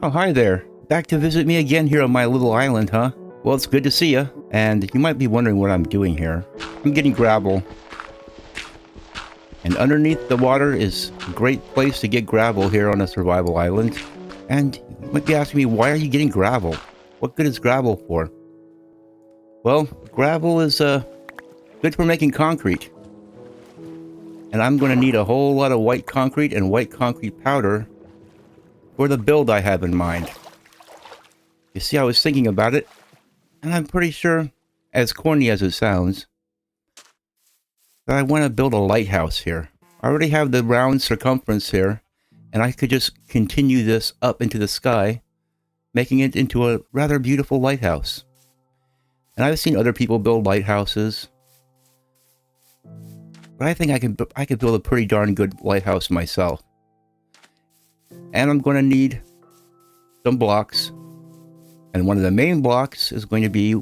Oh, hi there. Back to visit me again here on my little island, huh? Well, it's good to see you. And you might be wondering what I'm doing here. I'm getting gravel. And underneath the water is a great place to get gravel here on a survival island. And you might be asking me, why are you getting gravel? What good is gravel for? Well, gravel is good for making concrete. And I'm going to need a whole lot of white concrete and white concrete powder for the build I have in mind. You see, I was thinking about it, and I'm pretty sure, as corny as it sounds, that I want to build a lighthouse here. I already have the round circumference here, and I could just continue this up into the sky, making it into a rather beautiful lighthouse. And I've seen other people build lighthouses, but I think I could build a pretty darn good lighthouse myself. And I'm going to need some blocks. And one of the main blocks is going to be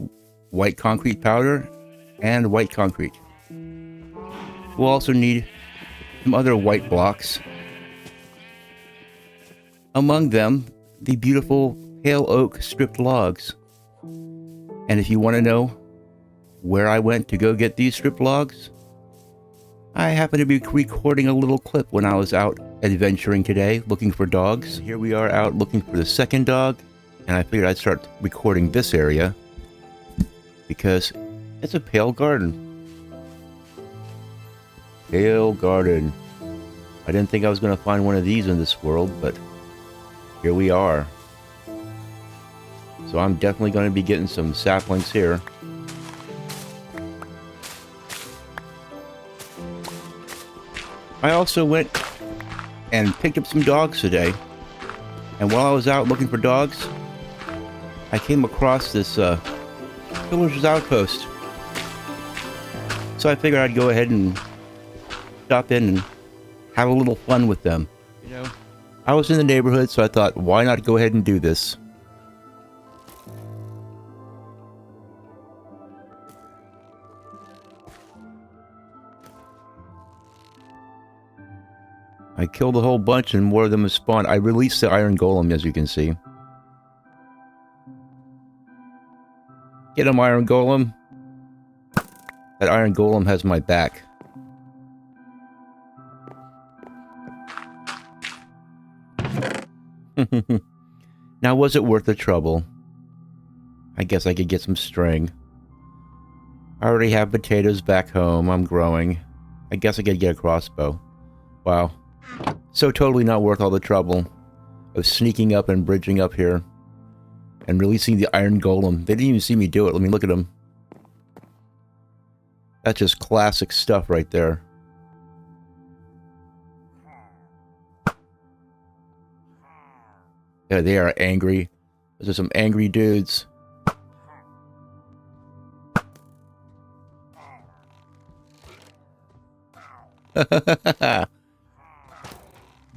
white concrete powder and white concrete. We'll also need some other white blocks. Among them, the beautiful pale oak stripped logs. And if you want to know where I went to go get these stripped logs, I happen to be recording a little clip when I was out adventuring today, looking for dogs. Here we are out looking for the second dog, and I figured I'd start recording this area because it's a pale garden. Pale garden. I didn't think I was going to find one of these in this world, but here we are. So I'm definitely going to be getting some saplings here. I also went and picked up some dogs today. And while I was out looking for dogs, I came across this villager's outpost. So I figured I'd go ahead and stop in and have a little fun with them. You know, I was in the neighborhood, so I thought, why not go ahead and do this? I killed a whole bunch and more of them have spawned. I released the iron golem, as you can see. Get him, iron golem. That iron golem has my back. Now, was it worth the trouble? I guess I could get some string. I already have potatoes back home. I'm growing. I guess I could get a crossbow. Wow. So totally not worth all the trouble of sneaking up and bridging up here and releasing the iron golem. They didn't even see me do it. Let me look at them. That's just classic stuff right there. Yeah, they are angry. Those are some angry dudes.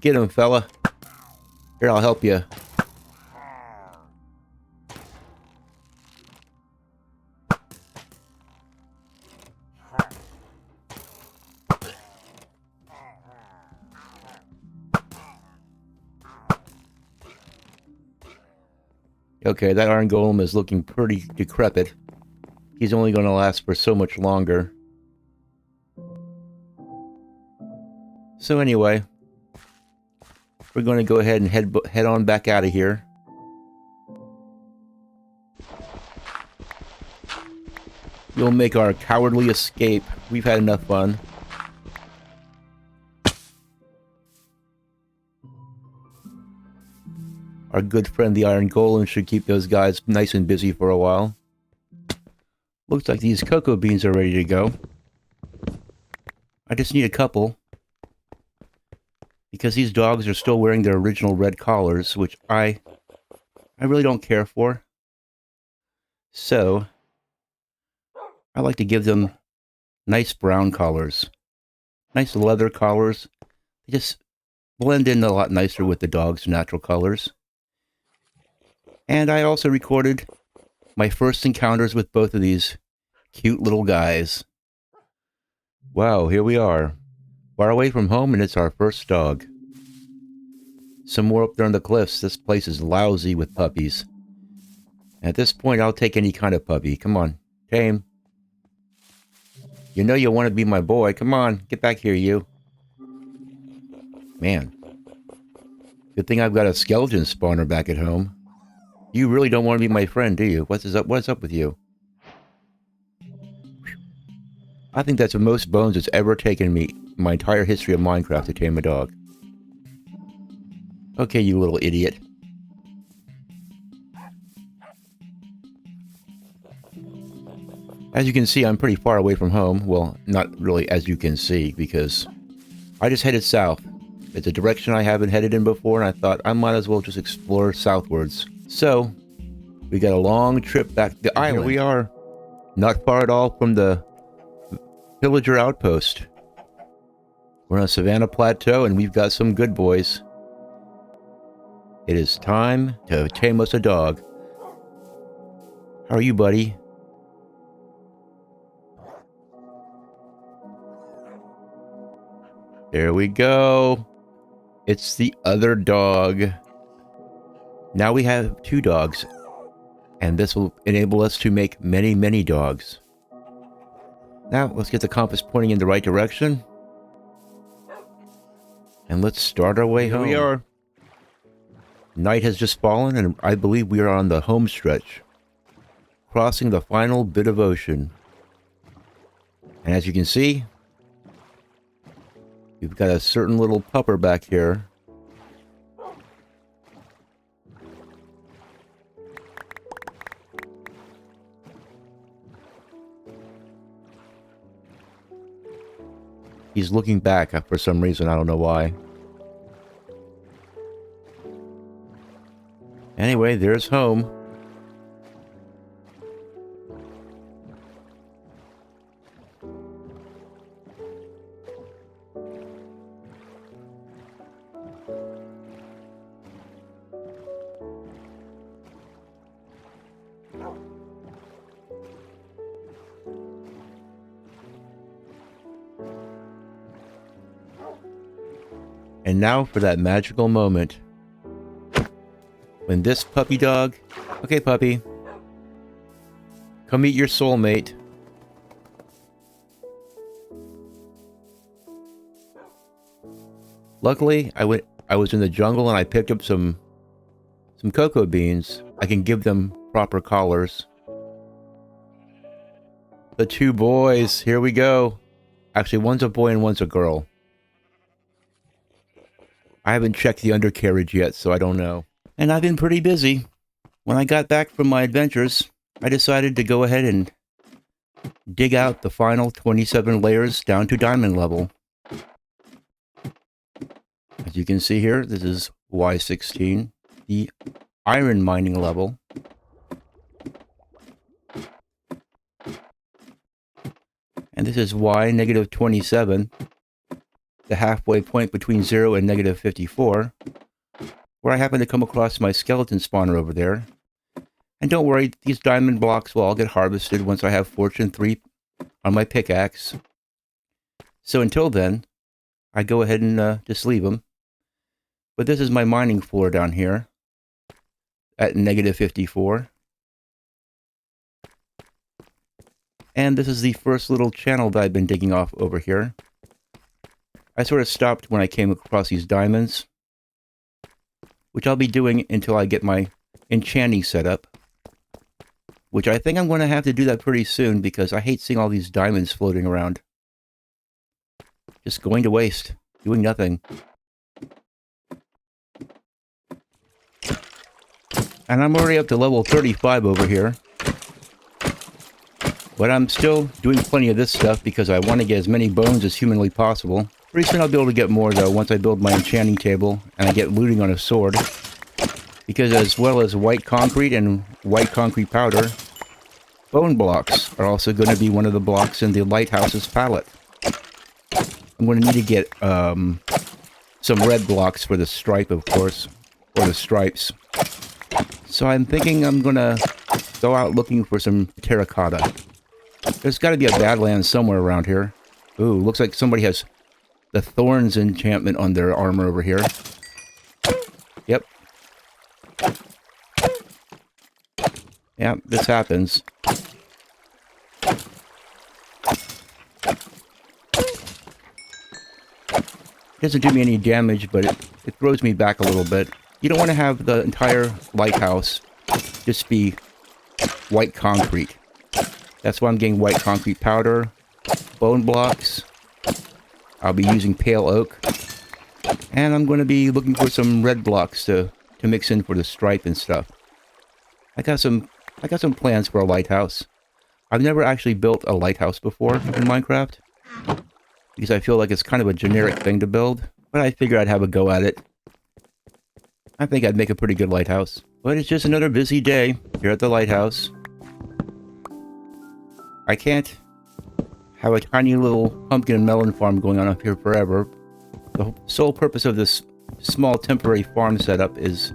Get him, fella. Here, I'll help you. Okay, that iron golem is looking pretty decrepit. He's only going to last for so much longer. So anyway, we're going to go ahead and head on back out of here. We'll make our cowardly escape. We've had enough fun. Our good friend the iron golem should keep those guys nice and busy for a while. Looks like these cocoa beans are ready to go. I just need a couple, because these dogs are still wearing their original red collars, which I really don't care for. So I like to give them nice brown collars. Nice leather collars. They just blend in a lot nicer with the dog's natural colors. And I also recorded my first encounters with both of these cute little guys. Wow, here we are. Far away from home, and it's our first dog. some more up there on the cliffs. This place is lousy with puppies. At this point, I'll take any kind of puppy. Come on, Tame. You know you want to be my boy. Come on, get back here, you. Man. Good thing I've got a skeleton spawner back at home. You really don't want to be my friend, do you? What's up with you? I think that's the most bones it's ever taken me in my entire history of Minecraft to tame a dog. Okay, you little idiot. As you can see, I'm pretty far away from home. Well, not really as you can see, because I just headed south. It's a direction I haven't headed in before, and I thought I might as well just explore southwards. So, we got a long trip back to the island. Here we are. Not far at all from the villager outpost. We're on a Savannah Plateau, and we've got some good boys. It is time to tame us a dog. How are you, buddy? There we go. It's the other dog. Now we have 2 dogs. And this will enable us to make many, many dogs. Now, let's get the compass pointing in the right direction. And let's start our way home. Here we are. Night has just fallen, and I believe we are on the home stretch. Crossing the final bit of ocean. And as you can see, we've got a certain little pupper back here. He's looking back for some reason, I don't know why. Anyway, there's home. And now for that magical moment. When this puppy dog... Okay, puppy. Come meet your soulmate. Luckily, I was in the jungle and I picked up some cocoa beans. I can give them proper collars. The 2 boys, here we go. Actually, one's a boy and one's a girl. I haven't checked the undercarriage yet, so I don't know. And I've been pretty busy. When I got back from my adventures, I decided to go ahead and dig out the final 27 layers down to diamond level. As you can see here, this is Y16, the iron mining level. And this is Y-27. The halfway point between 0 and -54, where I happen to come across my skeleton spawner over there. And don't worry, these diamond blocks will all get harvested once I have Fortune 3 on my pickaxe. So until then, I go ahead and just leave them. But this is my mining floor down here at -54. And this is the first little channel that I've been digging off over here. I sort of stopped when I came across these diamonds, which I'll be doing until I get my enchanting set up, which I think I'm going to have to do that pretty soon because I hate seeing all these diamonds floating around. Just going to waste, doing nothing. And I'm already up to level 35 over here. But I'm still doing plenty of this stuff because I want to get as many bones as humanly possible. Pretty soon I'll be able to get more though once I build my enchanting table and I get looting on a sword. Because as well as white concrete and white concrete powder, bone blocks are also going to be one of the blocks in the lighthouse's palette. I'm going to need to get some red blocks for the stripe, of course, or the stripes. So I'm thinking I'm going to go out looking for some terracotta. There's got to be a badlands somewhere around here. Ooh, looks like somebody has the thorns enchantment on their armor over here. Yep. Yeah, this happens. It doesn't do me any damage, but it throws me back a little bit. You don't want to have the entire lighthouse just be white concrete. That's why I'm getting white concrete powder, bone blocks. I'll be using pale oak. And I'm going to be looking for some red blocks to mix in for the stripe and stuff. I got some plans for a lighthouse. I've never actually built a lighthouse before in Minecraft, because I feel like it's kind of a generic thing to build, but I figured I'd have a go at it. I think I'd make a pretty good lighthouse. But it's just another busy day here at the lighthouse. I can't have a tiny little pumpkin and melon farm going on up here forever. The sole purpose of this small temporary farm setup is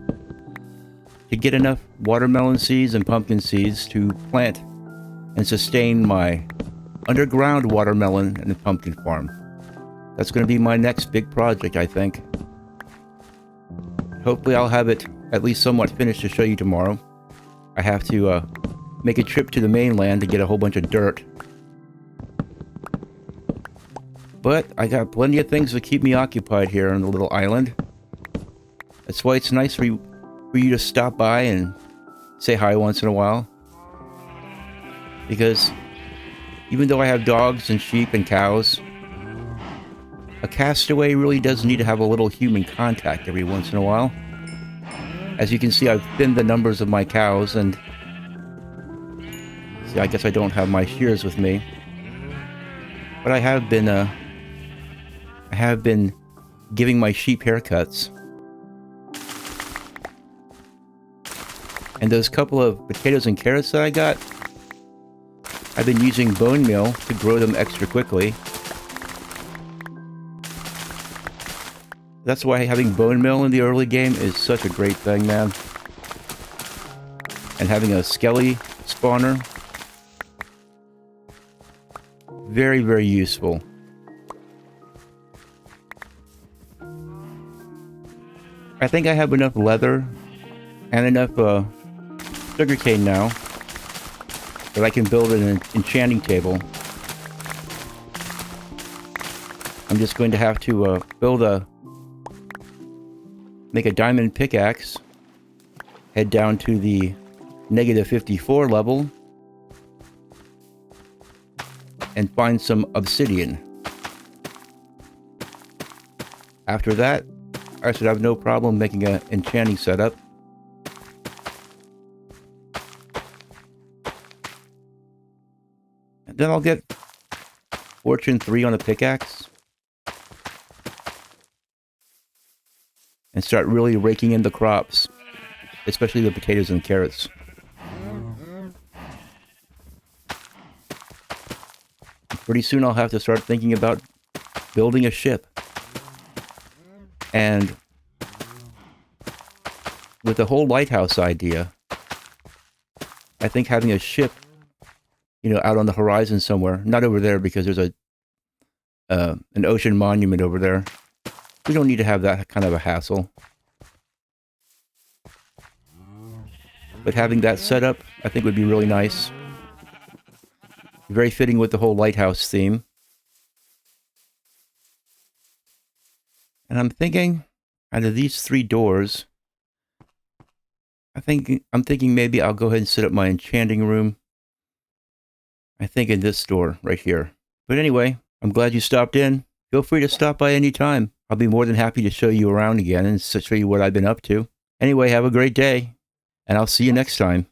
to get enough watermelon seeds and pumpkin seeds to plant and sustain my underground watermelon and pumpkin farm. That's going to be my next big project, I think. Hopefully I'll have it at least somewhat finished to show you tomorrow. I have to make a trip to the mainland to get a whole bunch of dirt. But I got plenty of things to keep me occupied here on the little island. That's why it's nice for you to stop by and say hi once in a while. Because even though I have dogs and sheep and cows, a castaway really does need to have a little human contact every once in a while. As you can see, I've thinned the numbers of my cows, and see, I guess I don't have my shears with me. But I have been giving my sheep haircuts. And those couple of potatoes and carrots that I got, I've been using bone meal to grow them extra quickly. That's why having bone meal in the early game is such a great thing, man. And having a skelly spawner, very, very useful. I think I have enough leather and enough sugarcane now that I can build an enchanting table. I'm just going to have to make a diamond pickaxe, head down to the -54 level, and find some obsidian. After that, I should have no problem making an enchanting setup. And then I'll get Fortune 3 on a pickaxe and start really raking in the crops, especially the potatoes and carrots. Pretty soon I'll have to start thinking about building a ship. And with the whole lighthouse idea, I think having a ship, out on the horizon somewhere, not over there because there's an ocean monument over there. We don't need to have that kind of a hassle. But having that set up, I think would be really nice. Very fitting with the whole lighthouse theme. And I'm thinking, out of these 3 doors, I'm thinking maybe I'll go ahead and set up my enchanting room. I think in this door right here. But anyway, I'm glad you stopped in. Feel free to stop by anytime. I'll be more than happy to show you around again and show you what I've been up to. Anyway, have a great day, and I'll see you next time.